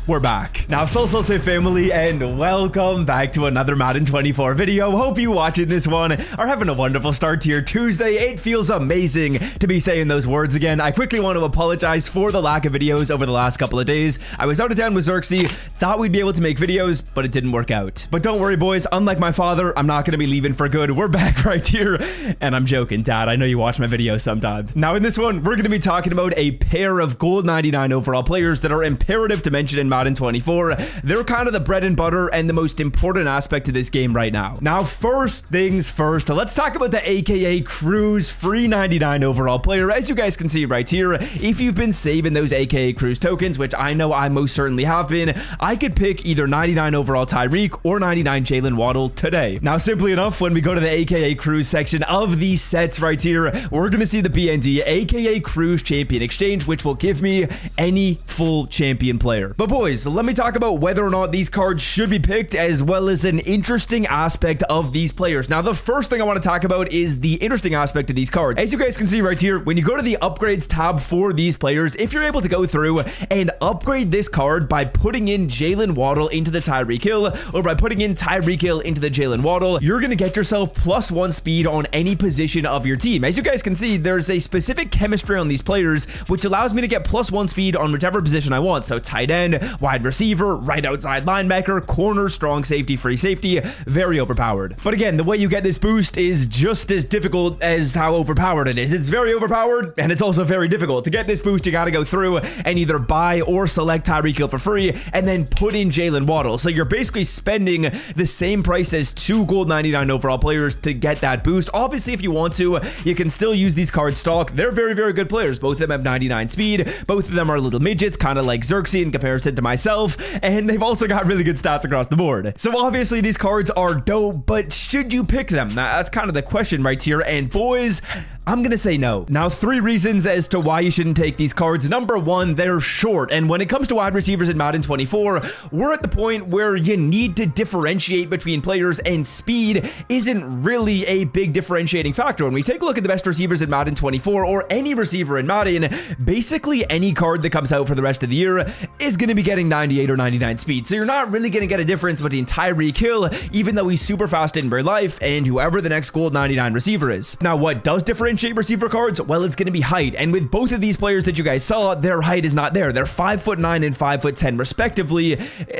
We're back. Now, Say family, and welcome back to another Madden 24 video. Hope you watching this one are having a wonderful start to your Tuesday. It feels amazing to be saying those words again. I quickly want to apologize for the lack of videos over the last couple of days. I was out of town with Xerxes, thought we'd be able to make videos, but it didn't work out. But don't worry, boys. Unlike my father, I'm not going to be leaving for good. We're back right here. And I'm joking, Dad. I know you watch my videos sometimes. Now, in this one, we're going to be talking about a pair of gold 99 overall players that are imperative to mention in Madden 24. They're kind of the bread and butter and the most important aspect of this game right now. Now, first things first, let's talk about the AKA Cruise free 99 overall player. As you guys can see right here, if you've been saving those AKA Cruise tokens, which I know I most certainly have been, I could pick either 99 overall Tyreek or 99 Jalen Waddle today. Now, simply enough, when we go to the AKA Cruise section of these sets right here, we're going to see the BND AKA Cruise Champion Exchange, which will give me any full champion player. But boys, let me talk about whether or not these cards should be picked, as well as an interesting aspect of these players. Now, the first thing I want to talk about is the interesting aspect of these cards. As you guys can see right here, when you go to the upgrades tab for these players, if you're able to go through and upgrade this card by putting in Jalen Waddle into the Tyreek Hill, or by putting in Tyreek Hill into the Jalen Waddle, you're going to get yourself +1 speed on any position of your team. As you guys can see, there's a specific chemistry on these players, which allows me to get +1 speed on whichever position I want. So tight end, wide receiver, right outside linebacker, corner, strong safety, free safety, very overpowered. But again, the way you get this boost is just as difficult as how overpowered it is. It's very overpowered, and it's also very difficult. To get this boost, you got to go through and either buy or select Tyreek Hill for free, and then put in Jalen Waddle. So you're basically spending the same price as 2 gold 99 overall players to get that boost. Obviously, if you want to, you can still use these cards stock. They're very, very good players. Both of them have 99 speed. Both of them are little midgets, kind of like Xerxes in comparison to myself, and they've also got really good stats across the board. So obviously these cards are dope, but should you pick them? That's kind of the question right here, and boys, I'm gonna say no. Now, 3 reasons as to why you shouldn't take these cards. Number 1, they're short, and when it comes to wide receivers in Madden 24, we're at the point where you need to differentiate between players, and speed isn't really a big differentiating factor. When we take a look at the best receivers in Madden 24, or any receiver in Madden, basically any card that comes out for the rest of the year is gonna be getting 98 or 99 speed. So you're not really gonna get a difference between Tyreek Hill, even though he's super fast in real life, and whoever the next gold 99 receiver is. Now, what does differentiate receiver cards? Well, it's going to be height, and with both of these players that you guys saw, their height is not there. They're 5'9" and 5'10" respectively.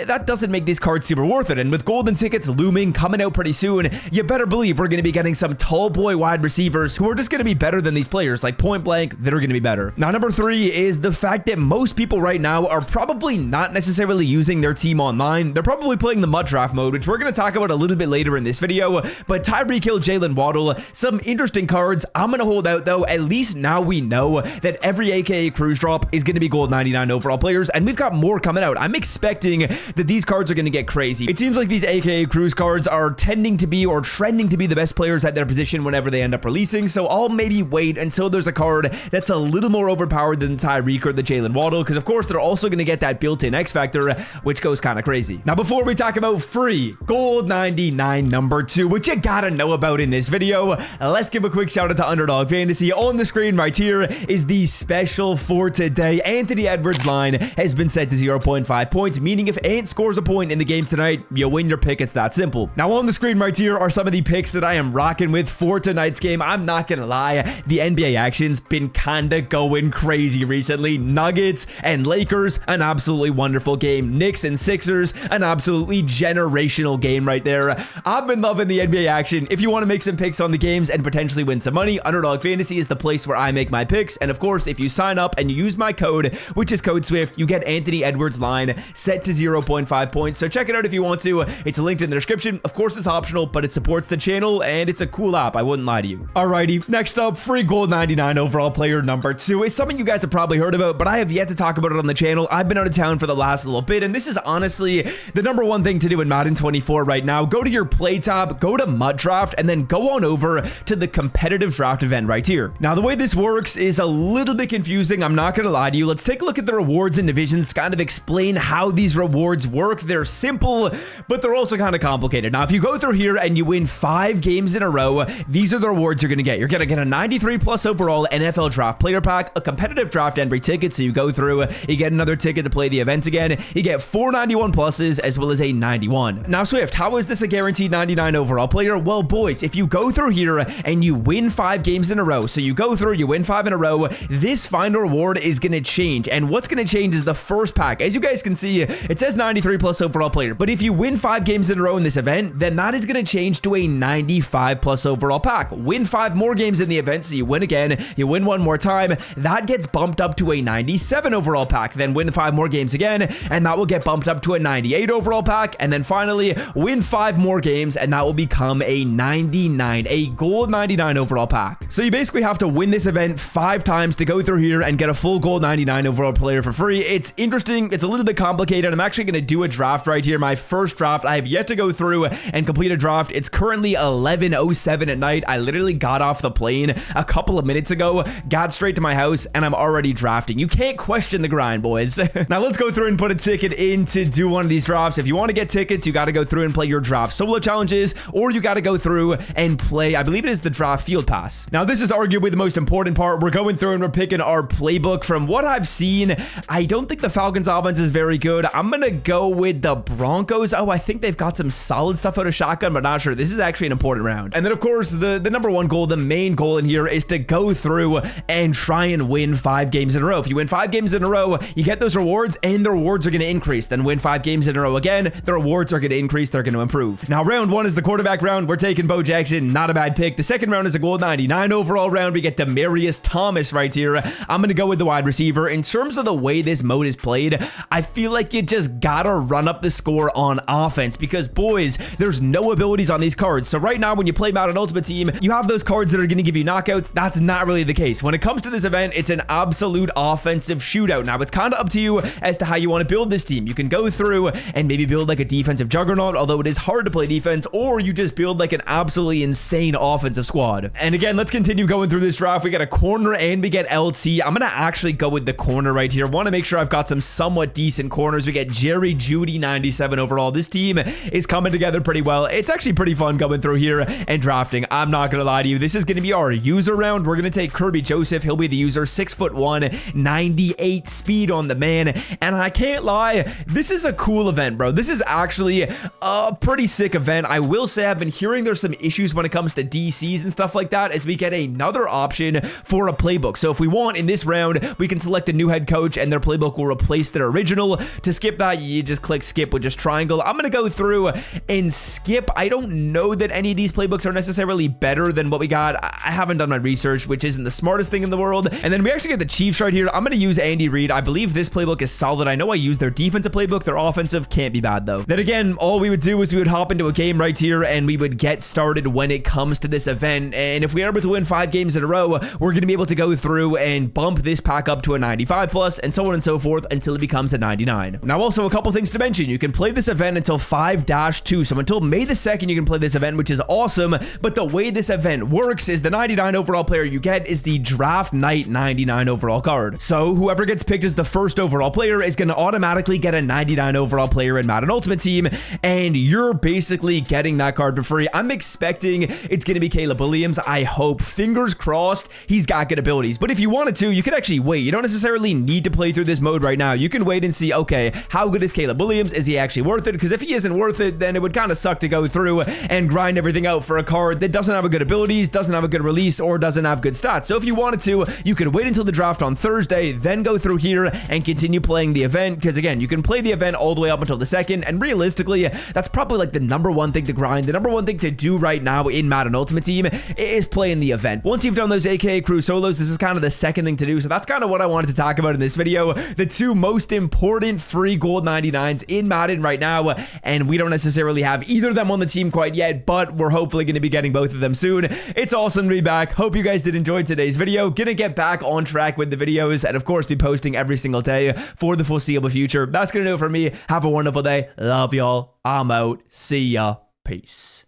That doesn't make these cards super worth it, and with golden tickets looming, coming out pretty soon, you better believe we're going to be getting some tall boy wide receivers who are just going to be better than these players. Like, point blank, they're going to be better. Now, number 3 is the fact that most people right now are probably not necessarily using their team online. They're probably playing the mud draft mode, which we're going to talk about a little bit later in this video. But Tyreek Hill, Jalen Waddle, some interesting cards. I'm going to hold out though. At least now we know that every AKA Cruise drop is going to be gold 99 overall players, and we've got more coming out. I'm expecting that these cards are going to get crazy. It seems like these AKA Cruise cards are tending to be, or trending to be, the best players at their position whenever they end up releasing. So I'll maybe wait until there's a card that's a little more overpowered than Tyreek or the Jalen Waddle, because of course they're also going to get that built-in X factor, which goes kind of crazy. Now, before we talk about free gold 99 number 2, which you gotta know about in this video, let's give a quick shout out to Underdog Fantasy. On the screen right here is the special for today. Anthony Edwards' line has been set to 0.5 points, meaning if Ant scores a point in the game tonight, you win your pick. It's that simple. Now, on the screen right here are some of the picks that I am rocking with for tonight's game. I'm not gonna lie, the NBA action's been kinda going crazy recently. Nuggets and Lakers, an absolutely wonderful game. Knicks and Sixers, an absolutely generational game right there. I've been loving the NBA action. If you want to make some picks on the games and potentially win some money, Underdog Fantasy is the place where I make my picks. And of course, if you sign up and you use my code, which is code SWIFT, you get Anthony Edwards' line set to 0.5 points. So check it out if you want to. It's linked in the description. Of course, it's optional, but it supports the channel and it's a cool app. I wouldn't lie to you. Alrighty, next up, free gold 99 overall player number 2 is something you guys have probably heard about, but I have yet to talk about it on the channel. I've been out of town for the last little bit, and this is honestly the number 1 thing to do in Madden 24 right now. Go to your play tab, go to mud draft, and then go on over to the competitive draft event right here. Now, the way this works is a little bit confusing. I'm not going to lie to you. Let's take a look at the rewards and divisions to kind of explain how these rewards work. They're simple, but they're also kind of complicated. Now, if you go through here and you win 5 games in a row, these are the rewards you're going to get. You're going to get a 93 plus overall NFL draft player pack, a competitive draft entry ticket. So you go through, you get another ticket to play the event again. You get 4 91 pluses as well as a 91. Now, Swift, how is this a guaranteed 99 overall player? Well, boys, if you go through here and you win 5 games in a row, so you go through, you win 5 in a row, this final reward is going to change. And what's going to change is the first pack. As you guys can see, it says 93 plus overall player. But if you win 5 games in a row in this event, then that is going to change to a 95 plus overall pack. Win 5 more games in the event, so you win again, you win one more time, that gets bumped up to a 97 overall pack. Then win 5 more games again, and that will get bumped up to a 98 overall pack. And then finally, win 5 more games, and that will become a 99, a gold 99 overall pack. So you basically have to win this event 5 times to go through here and get a full gold 99 overall player for free. It's interesting. It's a little bit complicated. I'm actually going to do a draft right here. My first draft. I have yet to go through and complete a draft. It's currently 11:07 at night. I literally got off the plane a couple of minutes ago, got straight to my house, and I'm already drafting. You can't question the grind, boys. Now let's go through and put a ticket in to do one of these drafts. If you want to get tickets, you got to go through and play your draft solo challenges, or you got to go through and play, I believe it is the draft field pass. Now this is arguably the most important part. We're going through and we're picking our playbook. From what I've seen, I don't think the Falcons offense is very good. I'm going to go with the Broncos. Oh, I think they've got some solid stuff out of shotgun, but not sure. This is actually an important round. And then of course, the number one goal, the main goal in here is to go through and try and win 5 games in a row. If you win 5 games in a row, you get those rewards, and the rewards are going to increase. Then win 5 games in a row again, the rewards are going to increase. They're going to improve. Now, round 1 is the quarterback round. We're taking Bo Jackson. Not a bad pick. The second round is a gold 99 overall round. We get Demaryius Thomas right here. I'm going to go with the wide receiver. In terms of the way this mode is played, I feel like you just got to run up the score on offense because, boys, there's no abilities on these cards. So right now, when you play Madden Ultimate Team, you have those cards that are going to give you knockouts. That's not really the case. When it comes to this event, it's an absolute offensive shootout. Now, it's kind of up to you as to how you want to build this team. You can go through and maybe build like a defensive juggernaut, although it is hard to play defense, or you just build like an absolutely insane offensive squad. And again, let's continue going through this draft. We got a corner and we get LT. I'm going to actually go with the corner right here. Want to make sure I've got some somewhat decent corners. We get Jerry Jeudy 97 overall. This team is coming together pretty well. It's actually pretty fun going through here and drafting. I'm not going to lie to you. This is going to be our user round. We're going to take Kirby Joseph. He'll be the user, 6'1", 98 speed on the man. And I can't lie, this is a cool event, bro. This is actually a pretty sick event. I will say I've been hearing there's some issues when it comes to DCs and stuff like that as we get another option for a playbook. So if we want in this round, we can select a new head coach and their playbook will replace their original. To skip that, you just click skip with just triangle. I'm going to go through and skip. I don't know that any of these playbooks are necessarily better than what we got. I haven't done my research, which isn't the smartest thing in the world. And then we actually get the Chiefs right here. I'm going to use Andy Reid. I believe this playbook is solid. I know I use their defensive playbook. Their offensive can't be bad though. Then again, all we would do is we would hop into a game right here and we would get started when it comes to this event. And if we are able to win 5 games in a row, we're going to be able to go through and bump this pack up to a 95 plus and so on and so forth until it becomes a 99. Now, also a couple things to mention. You can play this event until 5-2. So until May the 2nd, you can play this event, which is awesome. But the way this event works is the 99 overall player you get is the draft night 99 overall card. So whoever gets picked as the first overall player is going to automatically get a 99 overall player in Madden Ultimate Team, and you're basically getting that card for free. I'm expecting it's going to be Caleb Williams. I hope, fingers crossed, he's got good abilities. But if you wanted to, you could actually wait. You don't necessarily need to play through this mode right now. You can wait and see, okay, how good is Caleb Williams? Is he actually worth it? Because if he isn't worth it, then it would kind of suck to go through and grind everything out for a card that doesn't have a good abilities, doesn't have a good release, or doesn't have good stats. So if you wanted to, you could wait until the draft on Thursday, then go through here and continue playing the event. Because again, you can play the event all the way up until the 2nd, and realistically, that's probably like the number one thing to grind. The number one thing to do right now in Madden Ultimate Team is playing the event. Once you've done those AKA crew solos, this is kind of the second thing to do. So that's kind of what I wanted to talk about in this video. The 2 most important free gold 99s in Madden right now, and we don't necessarily have either of them on the team quite yet, but we're hopefully going to be getting both of them soon. It's awesome to be back. Hope you guys did enjoy today's video. Gonna get back on track with the videos and of course be posting every single day for the foreseeable future. That's gonna do it for me. Have a wonderful day. Love y'all. I'm out. See ya. Peace.